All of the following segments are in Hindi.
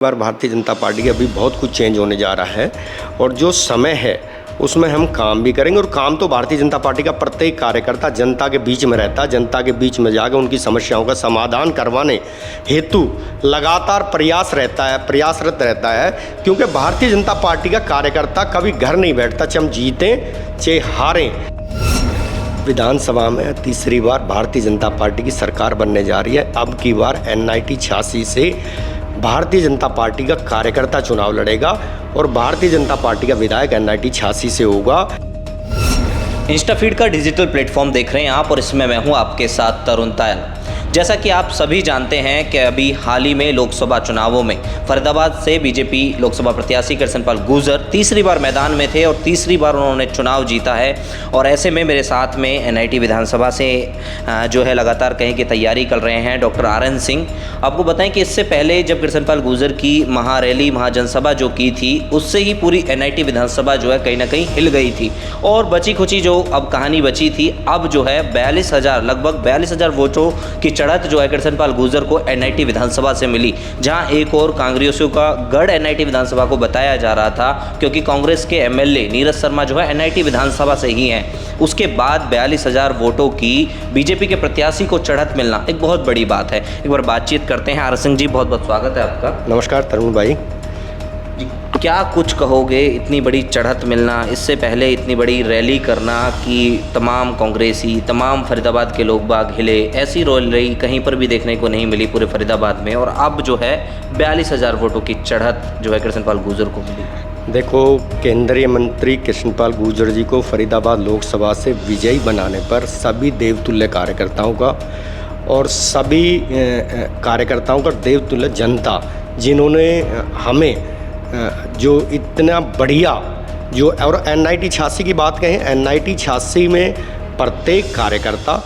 बार भारतीय जनता पार्टी का अभी बहुत कुछ चेंज होने जा रहा है और जो समय है उसमें हम काम भी करेंगे। और काम तो भारतीय जनता पार्टी का प्रत्येक कार्यकर्ता जनता के बीच में रहता है, जनता के बीच में जाकर उनकी समस्याओं का समाधान करवाने हेतु लगातार प्रयासरत रहता है। क्योंकि भारतीय जनता पार्टी का कार्यकर्ता कभी घर नहीं बैठता, चाहे हम जीतें चाहे हारें। विधानसभा में तीसरी बार भारतीय जनता पार्टी की सरकार बनने जा रही है। अब की बार NIT 86 से भारतीय जनता पार्टी का कार्यकर्ता चुनाव लड़ेगा और भारतीय जनता पार्टी का विधायक NIT 86 से होगा। इंस्टाफीड का डिजिटल प्लेटफॉर्म देख रहे हैं आप और इसमें मैं हूं आपके साथ तरुण तायल। जैसा कि आप सभी जानते हैं कि अभी हाल ही में लोकसभा चुनावों में फरीदाबाद से बीजेपी लोकसभा प्रत्याशी कृष्णपाल गुर्जर तीसरी बार मैदान में थे और तीसरी बार उन्होंने चुनाव जीता है। और ऐसे में मेरे साथ में NIT विधानसभा से जो है लगातार कहीं की तैयारी कर रहे हैं डॉक्टर RN सिंह। आपको बताएं कि इससे पहले जब कृष्णपाल गुर्जर की महारैली महाजनसभा जो की थी उससे ही पूरी NIT विधानसभा जो है कहीं ना कहीं हिल गई थी और बची खुची जो अब कहानी बची थी, अब जो है 42,000 लगभग 42,000 वोटों की चढ़त जो है कृष्णपाल गुर्जर को NIT विधानसभा से मिली, जहां एक और कांग्रेसियों का गढ़ NIT विधानसभा को बताया जा रहा था क्योंकि कांग्रेस के MLA नीरज शर्मा जो है NIT विधानसभा से ही हैं। उसके बाद 42,000 वोटों की बीजेपी के प्रत्याशी को चढ़त मिलना एक बहुत बड़ी बात है। एक बार बातचीत करते हैं। RN सिंह जी, बहुत बहुत स्वागत है आपका। नमस्कार तरुण भाई। क्या कुछ कहोगे, इतनी बड़ी चढ़त मिलना, इससे पहले इतनी बड़ी रैली करना कि तमाम कांग्रेसी तमाम फरीदाबाद के लोग बाग हिले, ऐसी रैली कहीं पर भी देखने को नहीं मिली पूरे फरीदाबाद में, और अब जो है 42,000 वोटों की चढ़त जो है कृष्णपाल गुर्जर को मिली। देखो, केंद्रीय मंत्री कृष्णपाल गुर्जर जी को फरीदाबाद लोकसभा से विजयी बनाने पर सभी देवतुल्य कार्यकर्ताओं का और सभी कार्यकर्ताओं का देवतुल्य जनता, जिन्होंने हमें जो इतना बढ़िया जो, और NIT 86 की बात कहें, NIT 86 में प्रत्येक कार्यकर्ता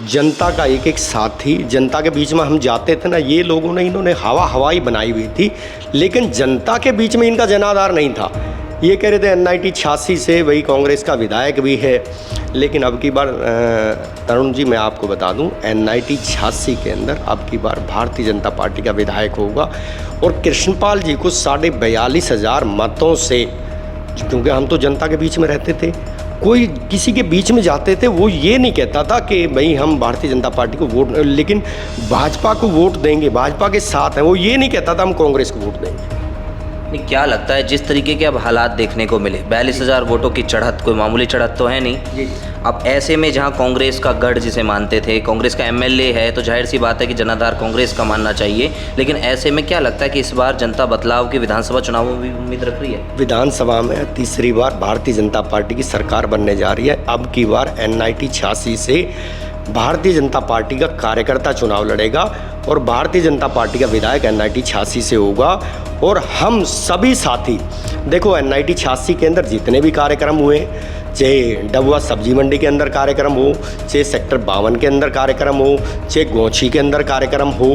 जनता का एक एक साथी, जनता के बीच में हम जाते थे ना, ये लोगों ने इन्होंने हवाई बनाई हुई थी, लेकिन जनता के बीच में इनका जनाधार नहीं था। ये कह रहे थे NIT 86 से वही कांग्रेस का विधायक भी है, लेकिन अब की बार तरुण जी मैं आपको बता दूं, NIT 86 के अंदर अब की बार भारतीय जनता पार्टी का विधायक होगा और कृष्णपाल जी को 42,500 मतों से, क्योंकि हम तो जनता के बीच में रहते थे, कोई किसी के बीच में जाते थे वो ये नहीं कहता था कि भाई हम भारतीय जनता पार्टी को वोट, लेकिन भाजपा को वोट देंगे, भाजपा के साथ हैं, वो ये नहीं कहता था हम कांग्रेस को वोट देंगे। क्या लगता है जिस तरीके के अब हालात देखने को मिले, 42,000 वोटों की चढ़त कोई मामूली चढ़त तो है नहीं। अब ऐसे में जहां कांग्रेस का गढ़ जिसे मानते थे, कांग्रेस का MLA है, तो जाहिर सी बात है कि जनाधार कांग्रेस का मानना चाहिए, लेकिन ऐसे में क्या लगता है कि इस बार जनता बदलाव की विधानसभा चुनावों में भी उम्मीद रख रही है? विधानसभा में तीसरी बार भारतीय जनता पार्टी की सरकार बनने जा रही है। अब की बार NIT 86 से भारतीय जनता पार्टी का कार्यकर्ता चुनाव लड़ेगा और भारतीय जनता पार्टी का विधायक NIT 86 से होगा। और हम सभी साथी, देखो NIT 86 के अंदर जितने भी कार्यक्रम हुए, चाहे डबुआ सब्जी मंडी के अंदर कार्यक्रम हो, चाहे सेक्टर 52 के अंदर कार्यक्रम हो, चाहे गोची के अंदर कार्यक्रम हो,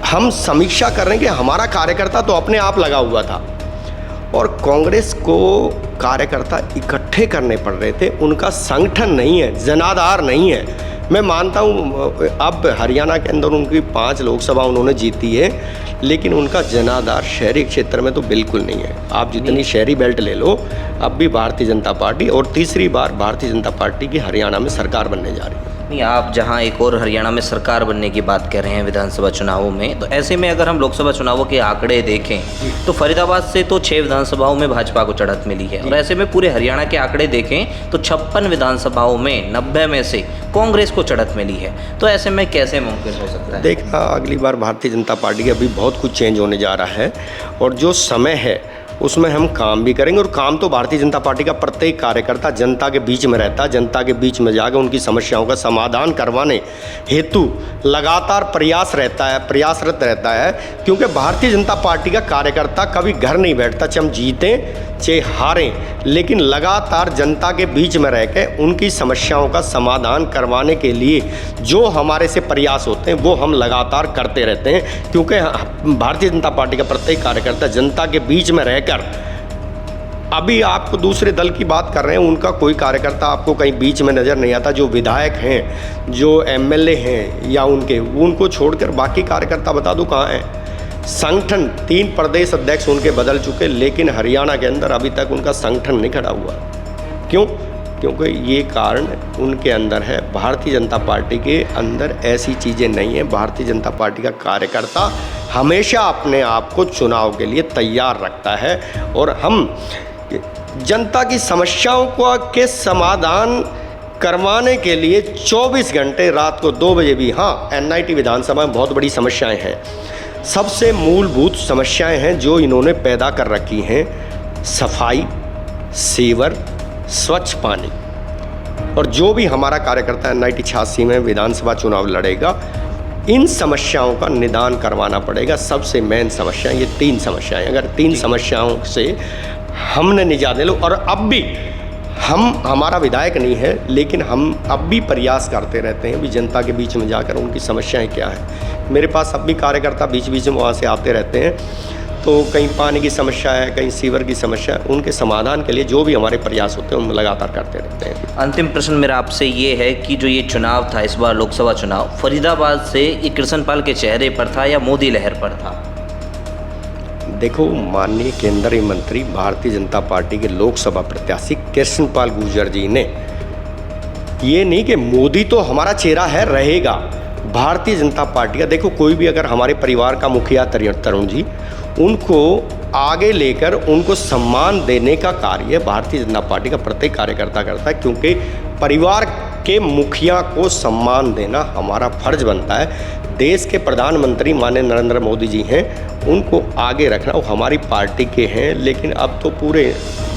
हम समीक्षा कर रहे हैं कि हमारा कार्यकर्ता तो अपने आप लगा हुआ था और कांग्रेस को कार्यकर्ता इकट्ठे करने पड़ रहे थे, उनका संगठन नहीं है, जनाधार नहीं है। मैं मानता हूँ अब हरियाणा के अंदर उनकी 5 लोकसभा उन्होंने जीती है, लेकिन उनका जनाधार शहरी क्षेत्र में तो बिल्कुल नहीं है। आप जितनी शहरी बेल्ट ले लो, अब भी भारतीय जनता पार्टी, और तीसरी बार भारतीय जनता पार्टी की हरियाणा में सरकार बनने जा रही है। नहीं, आप जहां एक और हरियाणा में सरकार बनने की बात कर रहे हैं विधानसभा चुनावों में, तो ऐसे में अगर हम लोकसभा चुनावों के आंकड़े देखें तो फरीदाबाद से तो 6 विधानसभाओं में भाजपा को चढ़त मिली है, और ऐसे में पूरे हरियाणा के आंकड़े देखें तो 56 विधानसभाओं में 90 में से कांग्रेस को चढ़त मिली है। तो ऐसे में कैसे मुमकिन हो सकता है? देखना, अगली बार भारतीय जनता पार्टी का अभी बहुत कुछ चेंज होने जा रहा है और जो समय है उसमें हम काम भी करेंगे। और काम तो भारतीय जनता पार्टी का प्रत्येक कार्यकर्ता जनता के बीच में रहता है, जनता के बीच में जाकर उनकी समस्याओं का समाधान करवाने हेतु लगातार प्रयासरत रहता है। क्योंकि भारतीय जनता पार्टी का कार्यकर्ता कभी घर नहीं बैठता, चाहे हम जीतें चाहे हारें, लेकिन लगातार जनता के बीच में रह के उनकी समस्याओं का समाधान करवाने के लिए जो हमारे से प्रयास होते हैं वो हम लगातार करते रहते हैं। क्योंकि भारतीय जनता पार्टी का प्रत्येक कार्यकर्ता जनता के बीच में रहकर, अभी आपको दूसरे दल की बात कर रहे हैं, उनका कोई कार्यकर्ता आपको कहीं बीच में नज़र नहीं आता। जो विधायक हैं, जो MLA हैं या उनको छोड़कर बाकी कार्यकर्ता बता दो कहाँ हैं। संगठन 3 प्रदेश अध्यक्ष उनके बदल चुके, लेकिन हरियाणा के अंदर अभी तक उनका संगठन नहीं खड़ा हुआ। क्यों? क्योंकि ये कारण उनके अंदर है। भारतीय जनता पार्टी के अंदर ऐसी चीज़ें नहीं हैं। भारतीय जनता पार्टी का कार्यकर्ता हमेशा अपने आप को चुनाव के लिए तैयार रखता है, और हम जनता की समस्याओं को के समाधान करवाने के लिए 24 घंटे रात को 2 बजे भी, हाँ, NIT विधानसभा में बहुत बड़ी समस्याएं हैं, सबसे मूलभूत समस्याएं हैं जो इन्होंने पैदा कर रखी हैं, सफाई, सीवर, स्वच्छ पानी। और जो भी हमारा कार्यकर्ता NIT 86 में विधानसभा चुनाव लड़ेगा, इन समस्याओं का निदान करवाना पड़ेगा। सबसे मेन समस्या ये 3 समस्याएं, अगर 3 समस्याओं से हमने निजात ले लो, और अब भी हमारा विधायक नहीं है, लेकिन हम अब भी प्रयास करते रहते हैं भी जनता के बीच में जाकर उनकी समस्याएं क्या है। मेरे पास अब भी कार्यकर्ता बीच बीच में वहाँ से आते रहते हैं, तो कहीं पानी की समस्या है, कहीं सीवर की समस्या है, उनके समाधान के लिए जो भी हमारे प्रयास होते हैं हम लगातार करते रहते हैं। अंतिम प्रश्न मेरा आपसे ये है कि जो ये चुनाव था, इस बार लोकसभा चुनाव, फरीदाबाद से ये कृष्णपाल के चेहरे पर था या मोदी लहर पर था? देखो, माननीय केंद्रीय मंत्री भारतीय जनता पार्टी के लोकसभा प्रत्याशी कृष्णपाल गुर्जर जी ने, ये नहीं कि मोदी तो हमारा चेहरा है, रहेगा, भारतीय जनता पार्टी का, देखो कोई भी अगर हमारे परिवार का मुखिया तरुण जी, उनको आगे लेकर उनको सम्मान देने का कार्य भारतीय जनता पार्टी का प्रत्येक कार्यकर्ता करता है, क्योंकि परिवार के मुखिया को सम्मान देना हमारा फर्ज बनता है। देश के प्रधानमंत्री माननीय नरेंद्र मोदी जी हैं, उनको आगे रखना, वो हमारी पार्टी के हैं, लेकिन अब तो पूरे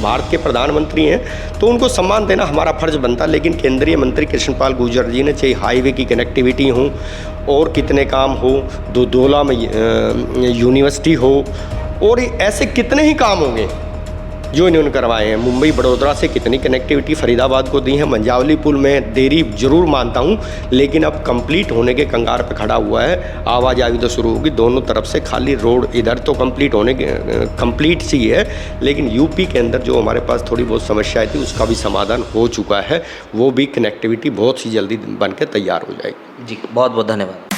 भारत के प्रधानमंत्री हैं, तो उनको सम्मान देना हमारा फर्ज बनता है। लेकिन केंद्रीय मंत्री कृष्णपाल गुर्जर जी ने, चाहे हाईवे की कनेक्टिविटी हो और कितने काम हो, दोदोला में यूनिवर्सिटी हो, और ऐसे कितने ही काम होंगे जो इन्होंने करवाए हैं। मुंबई बड़ौदा से कितनी कनेक्टिविटी फरीदाबाद को दी है। मंझावली पुल में देरी जरूर मानता हूँ, लेकिन अब कंप्लीट होने के कंगार पे खड़ा हुआ है। आवाजाही तो शुरू होगी दोनों तरफ से, खाली रोड इधर तो कंप्लीट होने के कंप्लीट सी है, लेकिन यूपी के अंदर जो हमारे पास थोड़ी बहुत समस्याएं थी उसका भी समाधान हो चुका है। वो भी कनेक्टिविटी बहुत सी जल्दी बन के तैयार हो जाएगी। जी, बहुत बहुत धन्यवाद।